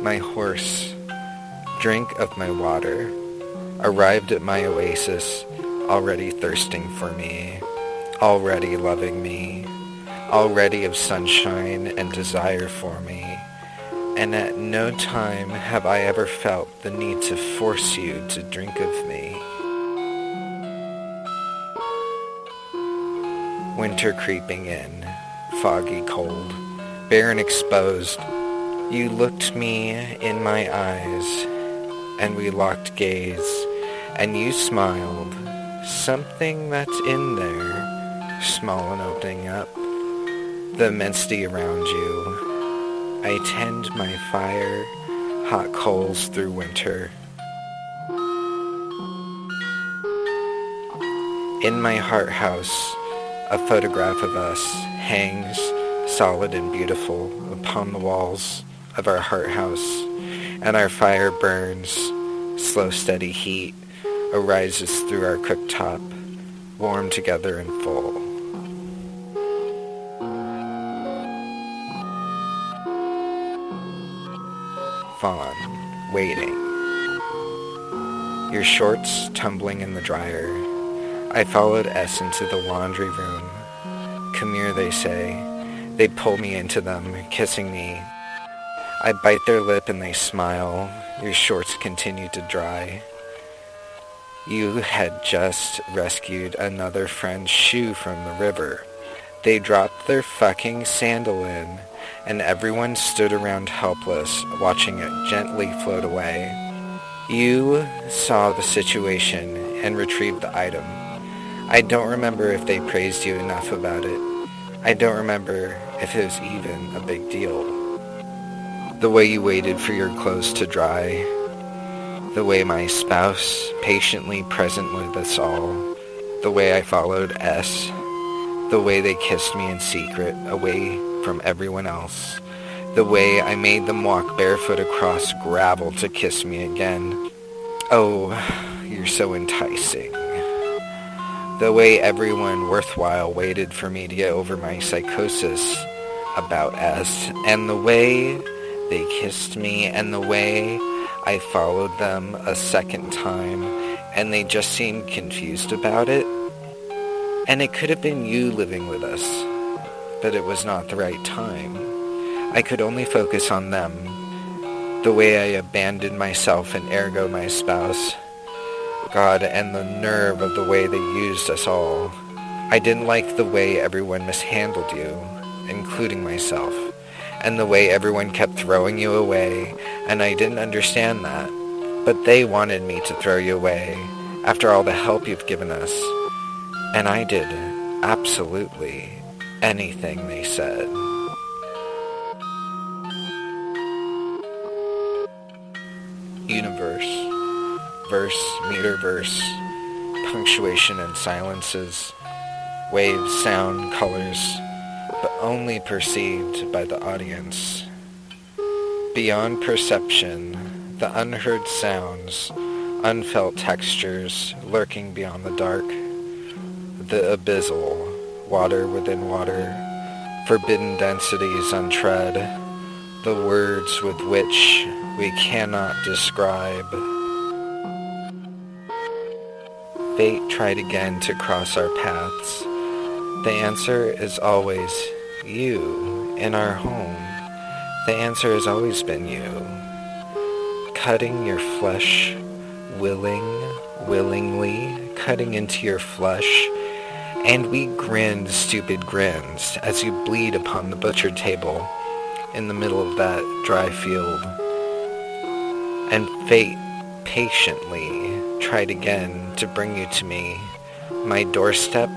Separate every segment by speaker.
Speaker 1: My horse, drink of my water, arrived at my oasis, already thirsting for me, already loving me, already of sunshine and desire for me, and at no time have I ever felt the need to force you to drink of me. Winter creeping in, foggy cold, bare and exposed, you looked me in my eyes, and we locked gaze, and you smiled, something that's in there, small and opening up, the immensity around you. I tend my fire, hot coals through winter. In my heart house, a photograph of us hangs solid and beautiful upon the walls of our heart house, and our fire burns, slow steady heat arises through our cooktop, warm together and full. Fawn, waiting. Your shorts tumbling in the dryer. I followed S into the laundry room. Come here, they say. They pull me into them, kissing me. I bite their lip and they smile. Your shorts continue to dry. You had just rescued another friend's shoe from the river. They dropped their fucking sandal in, and everyone stood around helpless, watching it gently float away. You saw the situation and retrieved the item. I don't remember if they praised you enough about it. I don't remember if it was even a big deal. The way you waited for your clothes to dry, the way my spouse patiently present with us all, the way I followed S, the way they kissed me in secret away from everyone else, the way I made them walk barefoot across gravel to kiss me again. Oh, you're so enticing. The way everyone worthwhile waited for me to get over my psychosis about S, and the way they kissed me, and the way I followed them a second time, and they just seemed confused about it. And it could have been you living with us, but it was not the right time. I could only focus on them, the way I abandoned myself and ergo my spouse. God, and the nerve of the way they used us all. I didn't like the way everyone mishandled you, including myself, and the way everyone kept throwing you away, and I didn't understand that. But they wanted me to throw you away, after all the help you've given us. And I did absolutely anything they said. Universe. Verse, meter verse, punctuation and silences, waves, sound, colors, but only perceived by the audience. Beyond perception, the unheard sounds, unfelt textures lurking beyond the dark, the abyssal, water within water, forbidden densities untread, the words with which we cannot describe. Fate tried again to cross our paths. The answer is always you in our home. The answer has always been you. Cutting your flesh, willingly cutting into your flesh, and we grinned stupid grins as you bleed upon the butcher table in the middle of that dry field. And fate patiently tried again to bring you to me, my doorstep,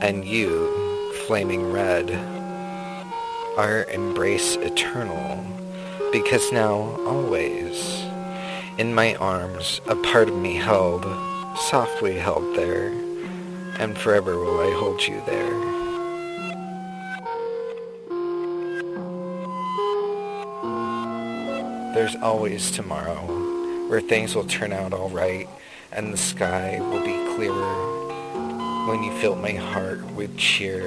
Speaker 1: and you, flaming red, our embrace eternal, because now, always, in my arms, a part of me held, softly held there, and forever will I hold you there. There's always tomorrow, where things will turn out all right, and the sky will be clearer, when you fill my heart with cheer,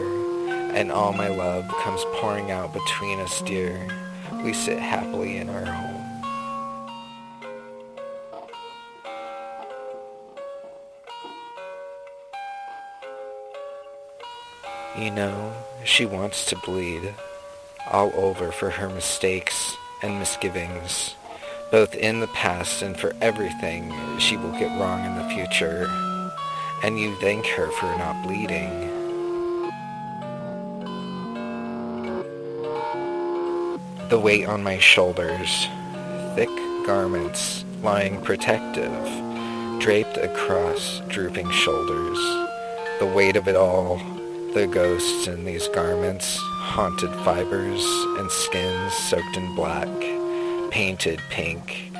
Speaker 1: and all my love comes pouring out between us, dear. We sit happily in our home. You know, she wants to bleed all over for her mistakes and misgivings, both in the past and for everything she will get wrong in the future. And you thank her for not bleeding. The weight on my shoulders, thick garments lying protective, draped across drooping shoulders. The weight of it all, the ghosts in these garments, haunted fibers and skins soaked in black, painted pink.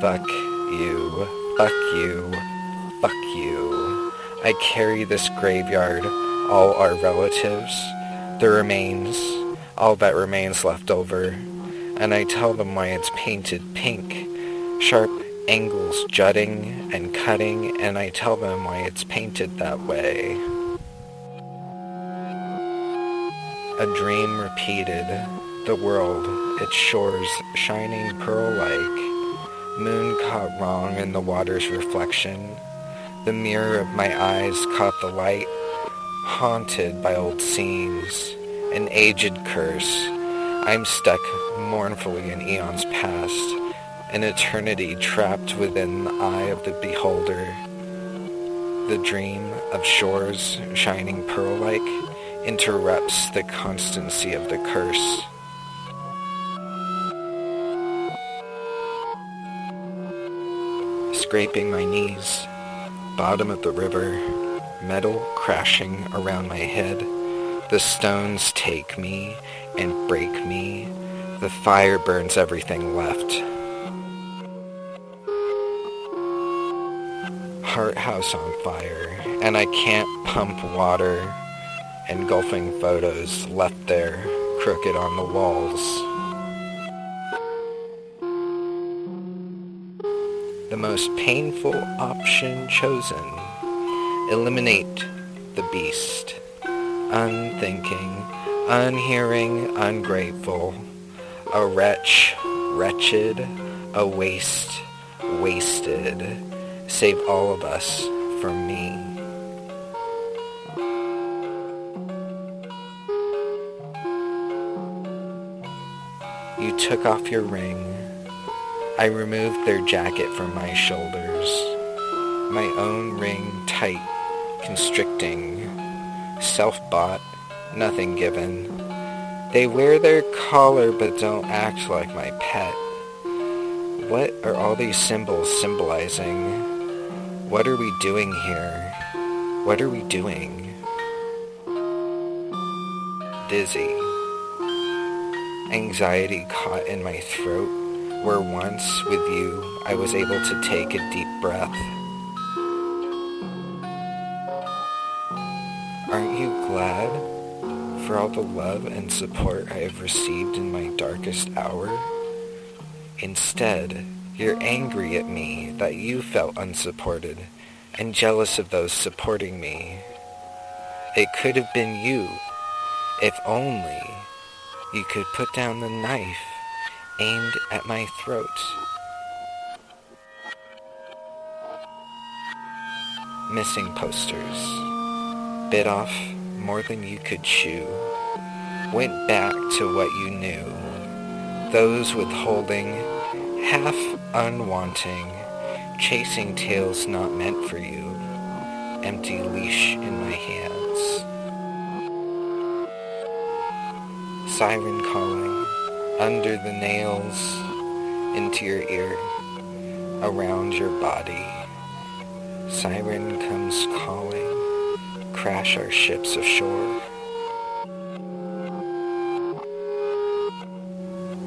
Speaker 1: Fuck you, fuck you, fuck you. I carry this graveyard, all our relatives, the remains, all that remains left over, and I tell them why it's painted pink, sharp angles jutting and cutting, and I tell them why it's painted that way. A dream repeated, the world, its shores shining pearl-like, moon caught wrong in the water's reflection. The mirror of my eyes caught the light, haunted by old scenes, an aged curse. I'm stuck mournfully in eons past, an eternity trapped within the eye of the beholder. The dream of shores shining pearl-like interrupts the constancy of the curse. Scraping my knees, bottom of the river, metal crashing around my head. The stones take me and break me. The fire burns everything left. Heart house on fire, and I can't pump water. Engulfing photos left there, crooked on the walls. The most painful option chosen. Eliminate the beast. Unthinking, unhearing, ungrateful. A wretch, wretched, a waste, wasted. Save all of us from me. You took off your ring. I removed their jacket from my shoulders. My own ring tight, constricting. Self-bought, nothing given. They wear their collar but don't act like my pet. What are all these symbols symbolizing? What are we doing here? What are we doing? Dizzy. Anxiety caught in my throat, where once with you I was able to take a deep breath. Aren't you glad for all the love and support I have received in my darkest hour? Instead, you're angry at me that you felt unsupported and jealous of those supporting me. It could have been you, if only you could put down the knife aimed at my throat. Missing posters. Bit off more than you could chew. Went back to what you knew. Those withholding, half unwanting, chasing tails not meant for you. Empty leash in my hands. Siren calling, under the nails, into your ear, around your body. Siren comes calling, crash our ships ashore.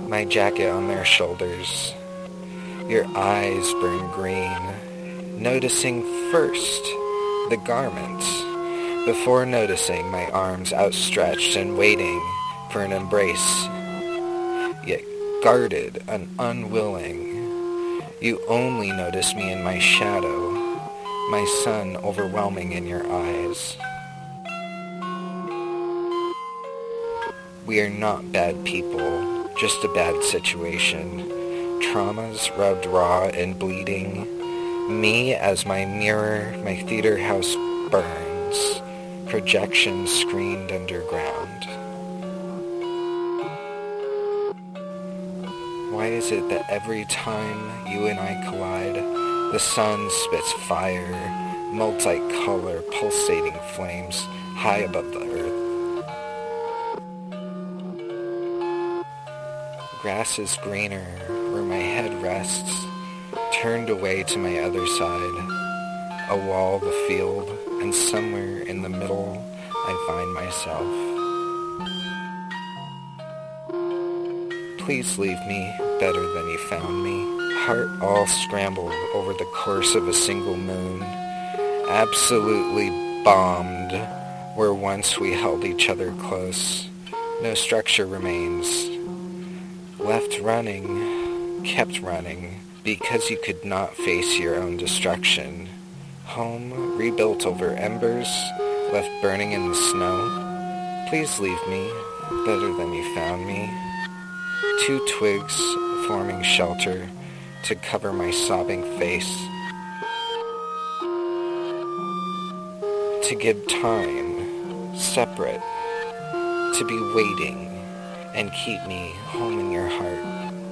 Speaker 1: My jacket on their shoulders, your eyes burn green, noticing first the garments, before noticing my arms outstretched and waiting for an embrace, yet guarded and unwilling. You only notice me in my shadow, my sun overwhelming in your eyes. We are not bad people, just a bad situation. Traumas rubbed raw and bleeding. Me as my mirror, my theater house burns. projection screened underground. Why is it that every time you and I collide, the sun spits fire, multicolor pulsating flames high above the earth? Grass is greener where my head rests, turned away to my other side, a wall, the field, and somewhere in the middle I find myself. Please leave me better than you found me. Heart all scrambled over the course of a single moon, absolutely bombed where once we held each other close. No structure remains. Left running, kept running, because you could not face your own destruction. Home rebuilt over embers, left burning in the snow. Please leave me better than you found me. 2 twigs forming shelter to cover my sobbing face. To give time, separate, to be waiting, and keep me home in your heart,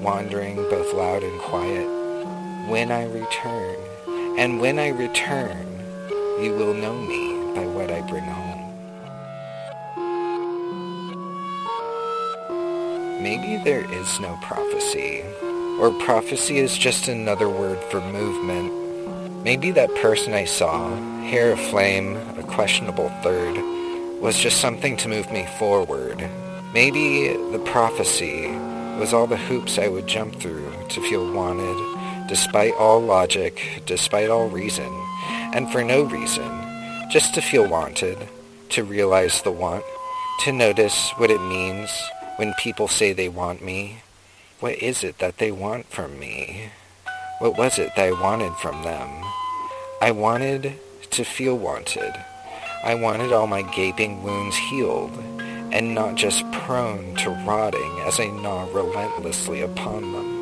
Speaker 1: wandering both loud and quiet. When I return, and when I return, you will know me by what I bring home. Maybe there is no prophecy, or prophecy is just another word for movement. Maybe that person I saw, hair aflame, a questionable third, was just something to move me forward. Maybe the prophecy was all the hoops I would jump through to feel wanted, despite all logic, despite all reason, and for no reason, just to feel wanted, to realize the want, to notice what it means when people say they want me. What is it that they want from me? What was it that I wanted from them? I wanted to feel wanted. I wanted all my gaping wounds healed, and not just prone to rotting as I gnaw relentlessly upon them.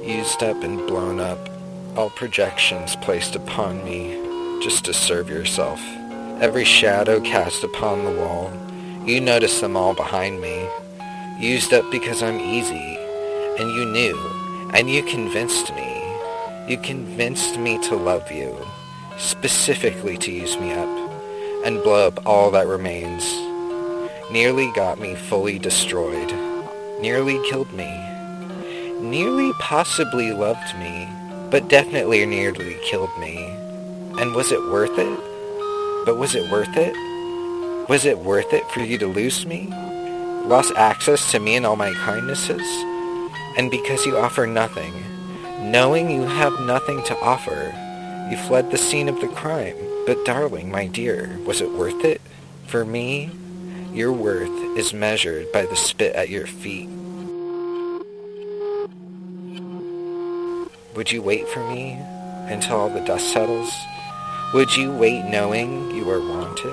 Speaker 1: Used up and blown up, all projections placed upon me just to serve yourself. Every shadow cast upon the wall, you notice them all behind me. Used up because I'm easy, and you knew, and you convinced me. You convinced me to love you, specifically to use me up, and blow up all that remains. Nearly got me fully destroyed. Nearly killed me. Nearly possibly loved me, but definitely nearly killed me. And was it worth it? But was it worth it? Was it worth it for you to lose me? Lost access to me and all my kindnesses? And because you offer nothing, knowing you have nothing to offer, you fled the scene of the crime. But darling, my dear, was it worth it? For me, your worth is measured by the spit at your feet. Would you wait for me until all the dust settles? Would you wait knowing you are wanted?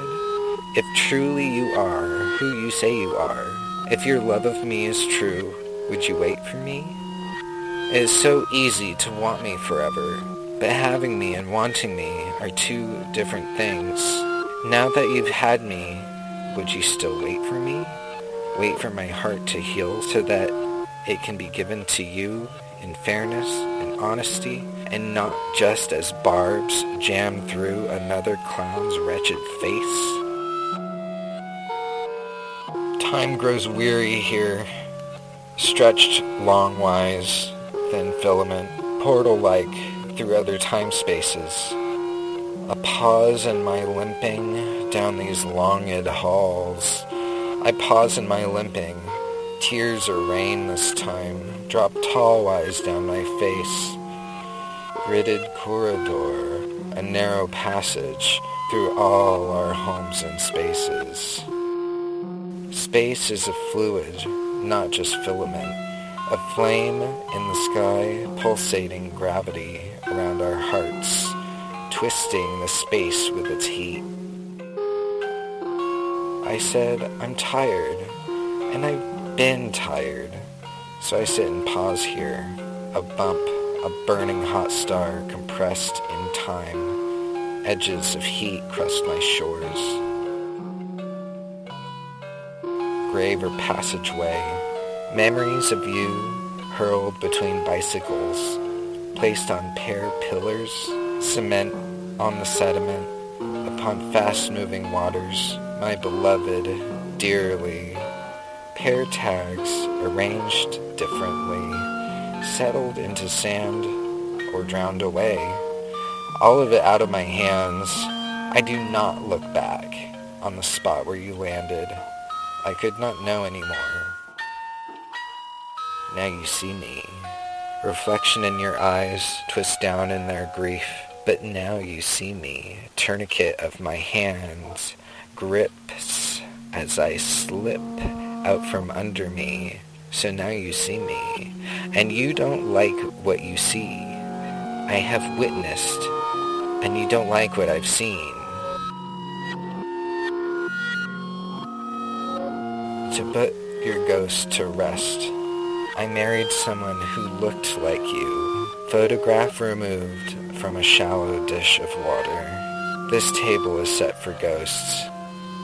Speaker 1: If truly you are who you say you are, if your love of me is true, would you wait for me? It is so easy to want me forever, but having me and wanting me are 2 different things. Now that you've had me, would you still wait for me? Wait for my heart to heal so that it can be given to you in fairness and honesty, and not just as barbs jammed through another clown's wretched face? Time grows weary here, stretched longwise, thin filament, portal-like through other time spaces. A pause in my limping down these longed halls. I pause in my limping. Tears or rain this time drop tall-wise down my face. Gridded corridor, a narrow passage through all our homes and spaces. Space is a fluid, not just filament. A flame in the sky, pulsating gravity around our hearts, twisting the space with its heat. I said, I'm tired, and I've been tired. So I sit and pause here, a bump, a burning hot star compressed in time. Edges of heat crust my shores. Grave or passageway. Memories of you hurled between bicycles. Placed on pear pillars. Cement on the sediment. Upon fast-moving waters. My beloved, dearly. Pear tags arranged differently. Settled into sand or drowned away. All of it out of my hands. I do not look back on the spot where you landed. I could not know anymore. Now you see me. Reflection in your eyes, twist down in their grief. But now you see me. Tourniquet of my hands grips as I slip out from under me. So now you see me. And you don't like what you see. I have witnessed. And you don't like what I've seen. To put your ghost to rest, I married someone who looked like you. Photograph removed from a shallow dish of water. This table is set for ghosts.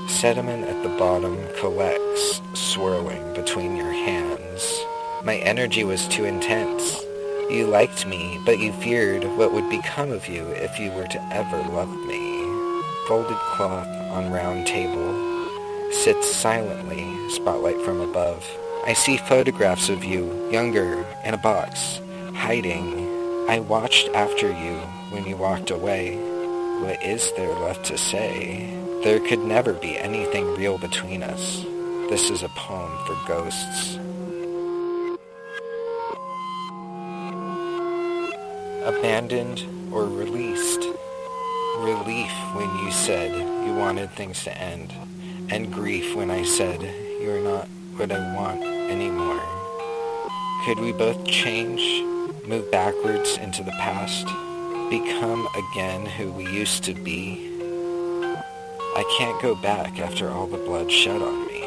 Speaker 1: Sediment at the bottom collects, swirling between your hands. My energy was too intense. You liked me, but you feared what would become of you if you were to ever love me. Folded cloth on round table. Sits silently, spotlight from above. I see photographs of you, younger, in a box, hiding. I watched after you when you walked away. What is there left to say? There could never be anything real between us. This is a poem for ghosts. Abandoned or released. Relief when you said you wanted things to end. And grief when I said you're not what I want anymore. Could we both change, move backwards into the past, become again who we used to be? I can't go back after all the blood shed on me.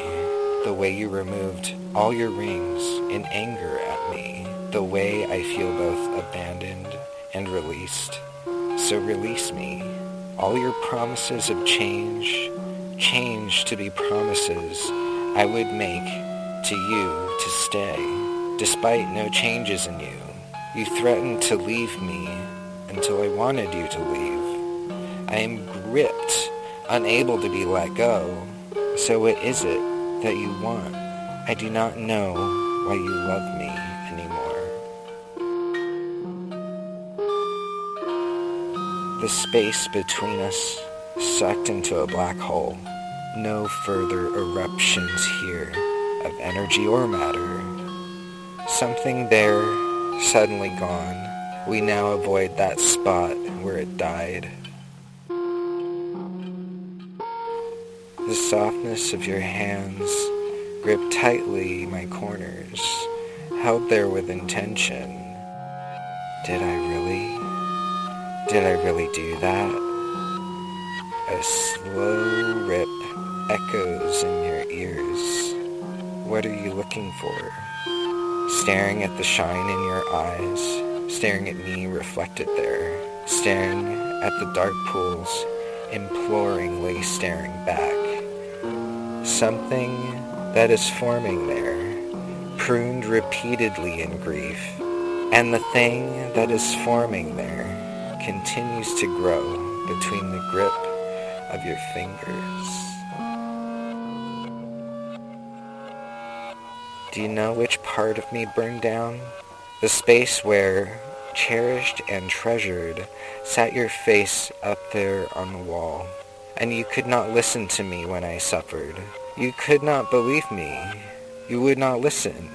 Speaker 1: The way you removed all your rings in anger at me. The way I feel both abandoned and released. So release me. All your promises of change to be promises I would make to you to stay, despite no changes in you. You threatened to leave me until I wanted you to leave. I am gripped, unable to be let go. So what is it that you want? I do not know why you love me anymore. The space between us sucked into a black hole. No further eruptions here of energy or matter. Something there, suddenly gone. We now avoid that spot where it died. The softness of your hands grip tightly my corners, held there with intention. Did I really do that? A slow rip echoes in your ears. What are you looking for? Staring at the shine in your eyes, staring at me reflected there, staring at the dark pools, imploringly staring back. Something that is forming there, pruned repeatedly in grief, and the thing that is forming there continues to grow between the grip of your fingers. Do you know which part of me burned down? The space where, cherished and treasured, sat your face up there on the wall. And you could not listen to me when I suffered. You could not believe me. You would not listen.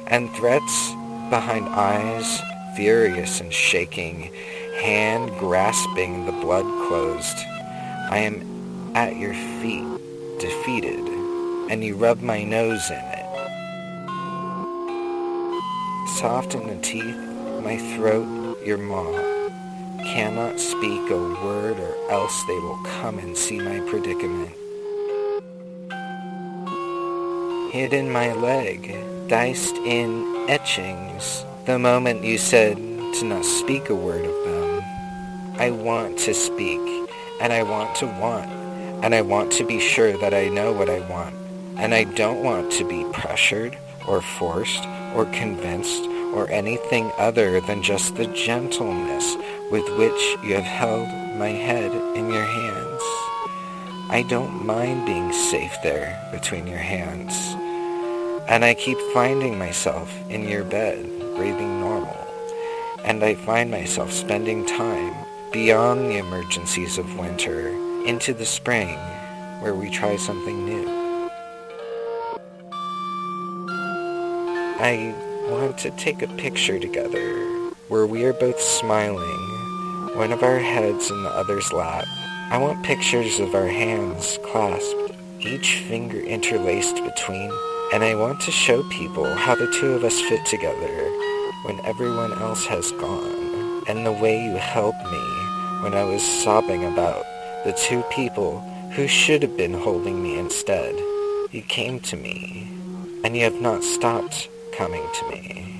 Speaker 1: And threats behind eyes, furious and shaking, hand grasping the blood closed. I am at your feet, defeated, and you rub my nose in it. Soft in the teeth, my throat, your maw. Cannot speak a word or else they will come and see my predicament. Hid in my leg, diced in etchings, the moment you said to not speak a word of them. I want to speak, and I want to want, and I want to be sure that I know what I want, and I don't want to be pressured or forced or convinced or anything other than just the gentleness with which you have held my head in your hands. I don't mind being safe there between your hands, and I keep finding myself in your bed, breathing normal, and I find myself spending time beyond the emergencies of winter into the spring, where we try something new. I want to take a picture together where we are both smiling, one of our heads in the other's lap. I want pictures of our hands clasped, each finger interlaced between, and I want to show people how the two of us fit together when everyone else has gone, and the way you held me when I was sobbing about the two people who should have been holding me instead. You came to me, and you have not stopped coming to me.